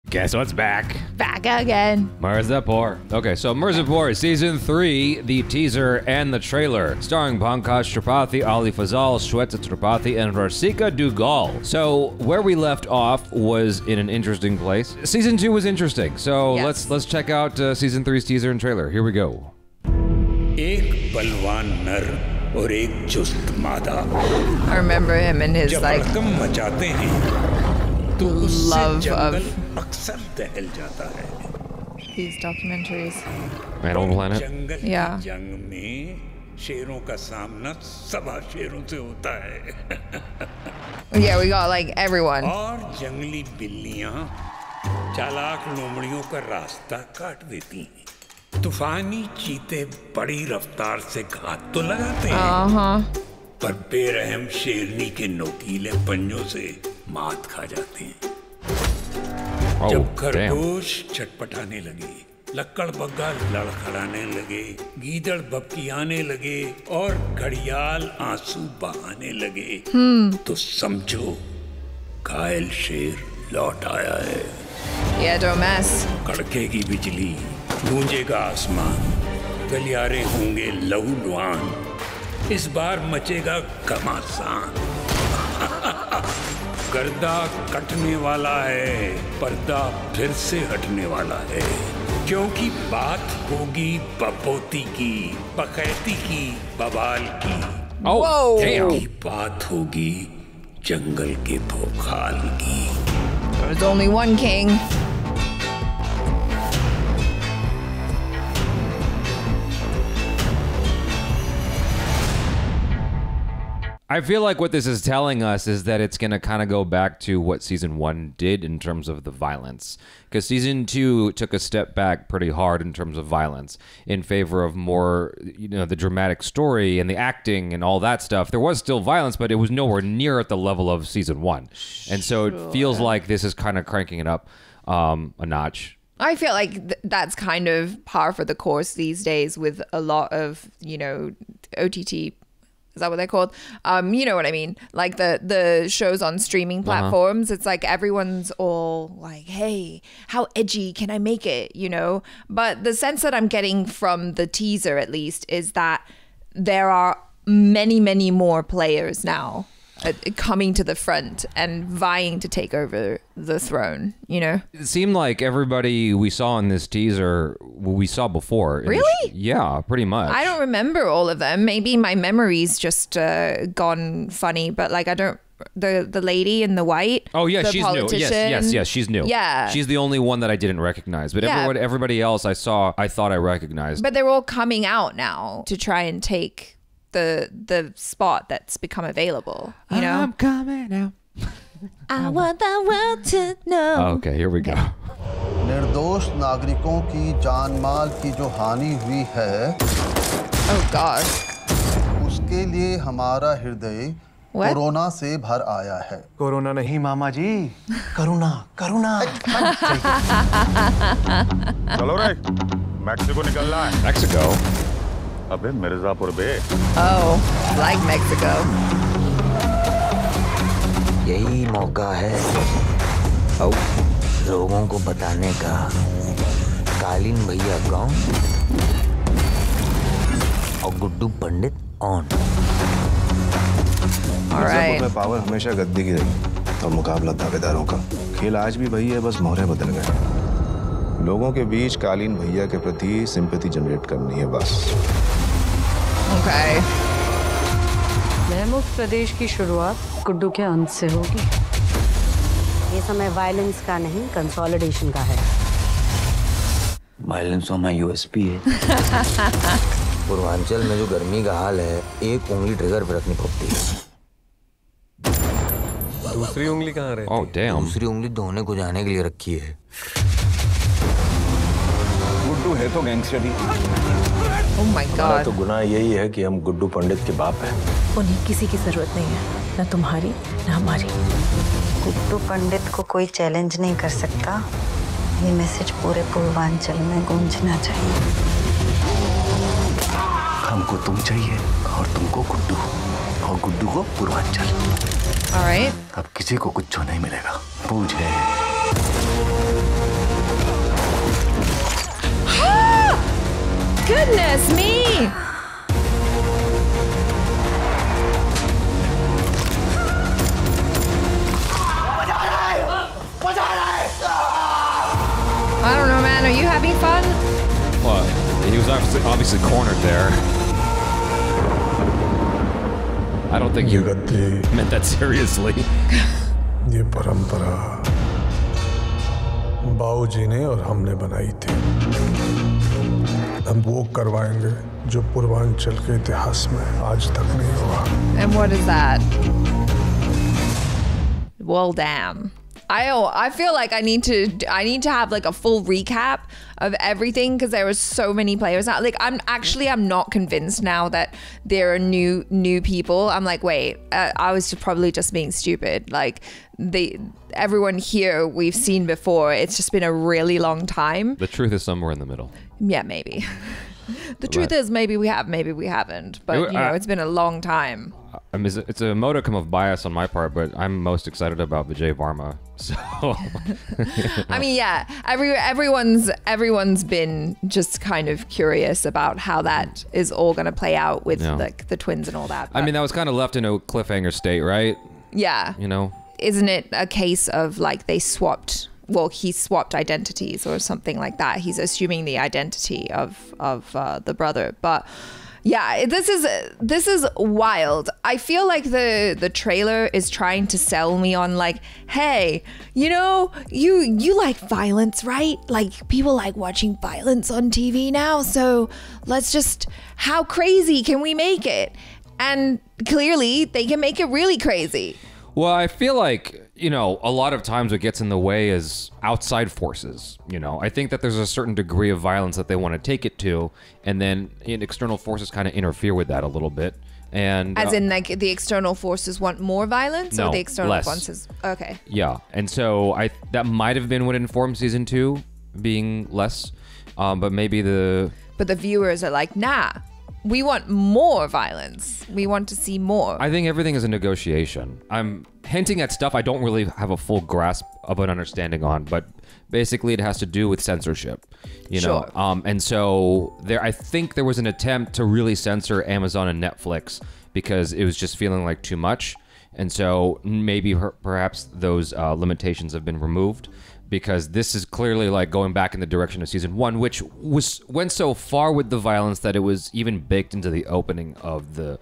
Guess what's back? Back again. Mirzapur. Okay, so Mirzapur Season 3, the teaser and the trailer, starring Pankaj Tripathi, Ali Fazal, Shweta Tripathi, and Rasika Dugal. So where we left off was in an interesting place. Season 2 was interesting, so Yes. let's check out Season 3's teaser and trailer. Here we go. एक बलवान नर और एक चुस्त मादा I remember him and his जब like भड़कम मचाते हैं तो उससे love जंगल of अक्सर दहल जाता है। these documentaries. Animal Planet. Jungle Yeah. की जंग में शेरों का सामना सभा शेरों से होता है। Yeah, we got like everyone. और जंगली बिल्लियां चालाक लोमड़ियों का रास्ता काट देती हैं। तूफानी चीते बड़ी रफ्तार से घात तो लगाते हैं, पर बेरहम शेरनी के नोकीले पंजों से मात खा जाते हैं। Oh, जब damn. खरगोश छटपटाने लगे, लक्कड़ बग्गा लड़खड़ाने लगे, गीदड़ बपकियाने लगे और घड़ियाल आंसू बहाने लगे, तो समझो घायल शेर लौट आया है। Yeah, don't mess. कड़केगी बिजली, गूंजेगा आसमान, गलियारे होंगे लहूलुहान, इस बार मचेगा घमासान। गर्दा कटने वाला है, पर्दा फिर से हटने वाला है, क्योंकि बात होगी बपोती की, बकैती की, बवाल की। Oh, damn. की बात होगी जंगल के भोकाल की। There's only one king. I feel like what this is telling us is that it's going to kind of go back to what Season 1 did in terms of the violence. Because Season 2 took a step back pretty hard in terms of violence in favor of more, the dramatic story and the acting and all that stuff. There was still violence, but it was nowhere near at the level of Season 1. And so it feels like this is kind of cranking it up a notch. I feel like that's kind of par for the course these days with a lot of, OTT. Is that what they're called? You know what I mean? Like the shows on streaming platforms. It's like everyone's all like, hey, how edgy can I make it? But the sense that I'm getting from the teaser, at least, is that there are many, many more players now coming to the front and vying to take over the throne, It seemed like everybody we saw in this teaser, we saw before. Really? Yeah, pretty much. I don't remember all of them. Maybe my memory's just gone funny, but like I don't. The lady in the white. Oh yeah, the she's new. Yes, she's new. Yeah, she's the only one that I didn't recognize. But everybody else I saw, I thought I recognized. But they're all coming out now to try and take the spot that's become available. I'm coming out. I want the world to know. Okay, here we go. निर्दोष नागरिकों की जान माल की जो हानि हुई है, Oh God. उसके लिए हमारा हृदय कोरोना से भर आया है। कोरोना नहीं मामा जी, करुणा, करुणा। चलो रे, मैक्सिको निकलना है। Mexico. अबे मिर्जापुर बे। Oh, like Mexico. यही मौका है लोगों को बताने का कालीन भैया कौन और गुड्डू पंडित ऑन। मिर्जापुर में पावर हमेशा गद्दी की रही और मुकाबला दावेदारों का। खेल आज भी वही है, बस मोहरे बदल गए। लोगों के बीच कालीन भैया के प्रति सिंपैथी जनरेट करनी है बस। Okay. महमूद प्रदेश की शुरुआत गुड्डू के अंत से होगी। ये समय वायलेंस का नहीं, कंसोलिडेशन का है। वायलेंस हमारा यूएसपी है। पूर्वांचल में जो गर्मी का हाल है, एक उंगली ट्रिगर पे रखनी पड़ती है। दूसरी उंगली कहाँ रहती है? Oh damn. दूसरी उंगली धोने को जाने के लिए रखी है। गुड्डू है तो gangster he. Oh my God. तो गुनाह यही है कि हम गुड्डू पंडित के बाप हैं। उन्हें किसी की जरूरत नहीं है, न तुम्हारी न हमारी। गुड्डू पंडित को कोई चैलेंज नहीं कर सकता। ये मैसेज पूरे पूर्वांचल में गूंजना चाहिए। हमको तुम चाहिए और तुमको गुड्डू और गुड्डू को पूर्वांचल। All right. अब किसी को कुछ नहीं मिलेगा, पूछे। Goodness me! I don't know, man. Are you having fun? Well, he was obviously cornered there. I don't think you meant that seriously. ये परंपरा बाऊजी ने और हमने बनाई थी। हम वो करवाएंगे जो पूर्वांचल के इतिहास में आज तक नहीं हुआ। And what is that? Well, damn. I feel like I need to have like a full recap of everything because there were so many players now. Like I'm not convinced now that there are new people. I'm like, wait, I was probably just being stupid. Like everyone here we've seen before. It's just been a really long time. The truth is somewhere in the middle. Yeah, maybe. The truth is maybe we have, maybe we haven't. But it's been a long time. I mean, it's a modicum of bias on my part, but I'm most excited about Vijay Varma. So, I mean, yeah, everyone's been just kind of curious about how that is all going to play out with like the twins and all that. But, I mean, that was kind of left in a cliffhanger state, right? Yeah. You know, isn't it a case of like they swapped? Well, he swapped identities or something like that. He's assuming the identity of the brother, but. Yeah, this is wild. I feel like the trailer is trying to sell me on like, hey, you know, you like violence, right? Like people like watching violence on TV now. So let's just, how crazy can we make it? And clearly they can make it really crazy. Well, I feel like, you know, a lot of times what gets in the way is outside forces. You know, I think that there's a certain degree of violence that they want to take it to, and then external forces kind of interfere with that a little bit. And as in, like, the external forces want more violence, no, or the external less. forces? Okay. Yeah, and so that might have been what informed season 2 being less, but maybe But the viewers are like, nah. We want more violence. We want to see more. I think everything is a negotiation. I'm hinting at stuff I don't really have a full grasp of an understanding on, but basically it has to do with censorship, you know? Sure. And so I think there was an attempt to really censor Amazon and Netflix because it was just feeling like too much. And so maybe perhaps those limitations have been removed, because this is clearly like going back in the direction of season 1, which went so far with the violence that it was even baked into the opening of the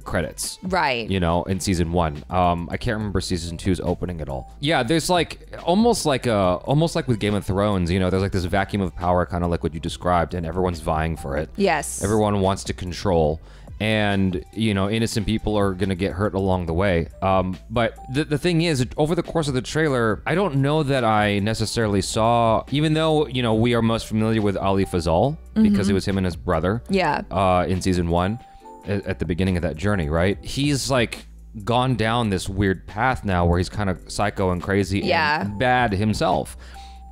credits. Right. You know, in season 1. I can't remember season 2's opening at all. Yeah, there's like almost like with Game of Thrones, you know, there's like this vacuum of power, kind of like what you described, and everyone's vying for it. Yes. Everyone wants to control. And, you know, innocent people are going to get hurt along the way. But the thing is, over the course of the trailer, I don't know that I necessarily saw, even though, you know, we are most familiar with Ali Fazal, because it was him and his brother in season 1 at the beginning of that journey, right? He's like gone down this weird path now where he's kind of psycho and crazy and bad himself.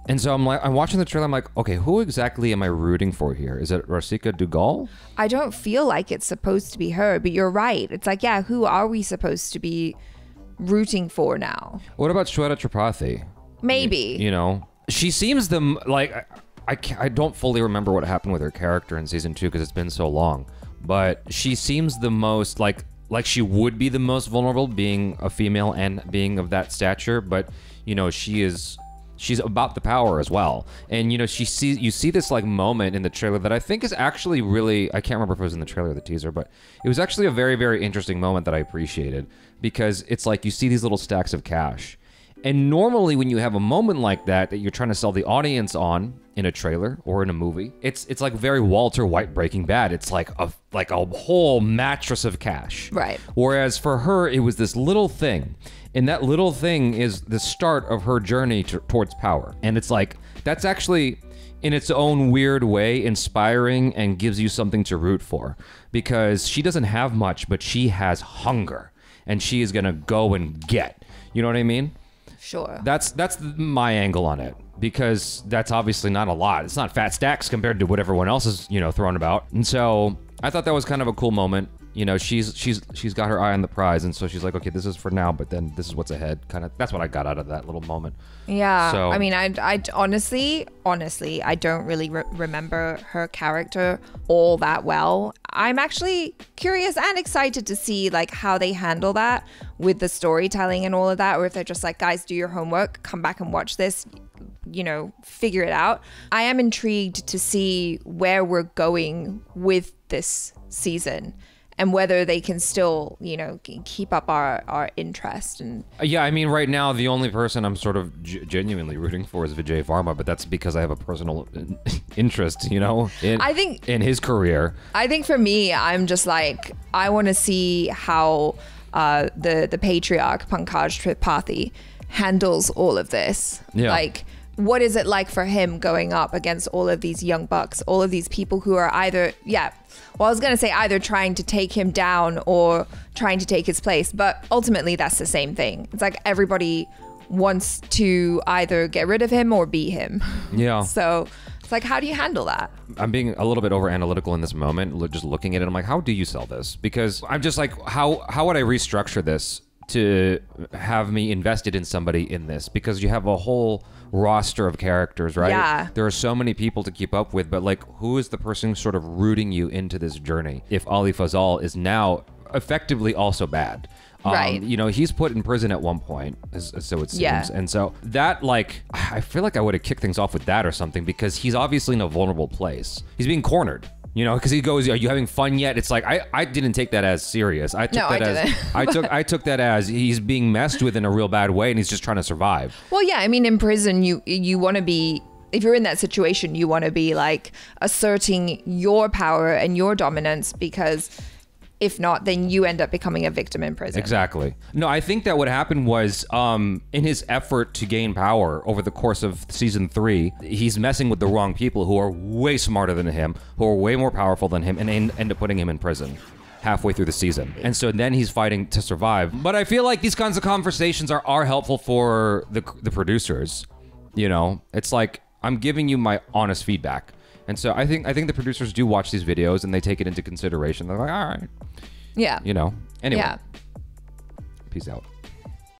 And so I'm watching the trailer, I'm like, okay, who exactly am I rooting for here? Is it Rasika Dugal? I don't feel like it's supposed to be her, but you're right. It's like, yeah, who are we supposed to be rooting for now? What about Shweta Tripathi? Maybe. You know, she seems like, I don't fully remember what happened with her character in season 2 because it's been so long, but she seems the most like she would be the most vulnerable, being a female and being of that stature, but, you know, she's about the power as well. And, you know, you see this like moment in the trailer that I think is actually really, I can't remember if it was in the trailer or the teaser, but it was actually a very, very interesting moment that I appreciated, because it's like you see these little stacks of cash. And normally when you have a moment like that you're trying to sell the audience on in a trailer or in a movie, it's like very Walter White Breaking Bad. It's like a whole mattress of cash. Right. Whereas for her, it was this little thing. And that little thing is the start of her journey towards power. And it's like, that's actually, in its own weird way, inspiring and gives you something to root for. Because she doesn't have much, but she has hunger. And she is going to go and get. You know what I mean? Sure. That's my angle on it. Because that's obviously not a lot. It's not fat stacks compared to what everyone else is, you know, throwing about. And so I thought that was kind of a cool moment. you know, she's got her eye on the prize, and so she's like, okay, this is for now, but then this is what's ahead. Kind of, that's what I got out of that little moment. Yeah. So, I mean, I honestly, I don't really remember her character all that well. I'm actually curious and excited to see like how they handle that with the storytelling and all of that, or if they're just like, guys, do your homework, come back and watch this, you know, figure it out. I am intrigued to see where we're going with this season and whether they can still, you know, keep up our interest. And yeah, I mean, right now the only person I'm sort of genuinely rooting for is Vijay Varma, but that's because I have a personal interest, you know, in his career. I think for me, I'm just like, I want to see how the patriarch Pankaj Tripathi handles all of this. Yeah. Like, what is it like for him going up against all of these young bucks, all of these people who are either, I was going to say either trying to take him down or trying to take his place, but ultimately that's the same thing. It's like everybody wants to either get rid of him or be him. Yeah. So it's like, how do you handle that? I'm being a little bit over analytical in this moment, just looking at it. I'm like, how do you sell this? Because I'm just like, how would I restructure this to have me invested in somebody in this? Because you have a whole roster of characters, right? Yeah. There are so many people to keep up with, but like, who is the person sort of rooting you into this journey? If Ali Fazal is now effectively also bad. Right. You know, he's put in prison at one point, so it seems. Yeah. And so that, like, I feel like I would have kicked things off with that or something, because he's obviously in a vulnerable place. He's being cornered. You know, because he goes, "Are you having fun yet?" It's like I didn't take that as serious. I took that as he's being messed with in a real bad way, and he's just trying to survive. Well, yeah, I mean, in prison, you want to be, if you're in that situation, you want to be like asserting your power and your dominance, because if not, then you end up becoming a victim in prison. Exactly. No, I think that what happened was, in his effort to gain power over the course of season 3, he's messing with the wrong people who are way smarter than him, who are way more powerful than him, and end up putting him in prison halfway through the season. And so then he's fighting to survive. But I feel like these kinds of conversations are helpful for the producers. You know, it's like, I'm giving you my honest feedback. And so I think the producers do watch these videos and they take it into consideration. They're like, all right. Yeah. You know. Anyway. Yeah. Peace out.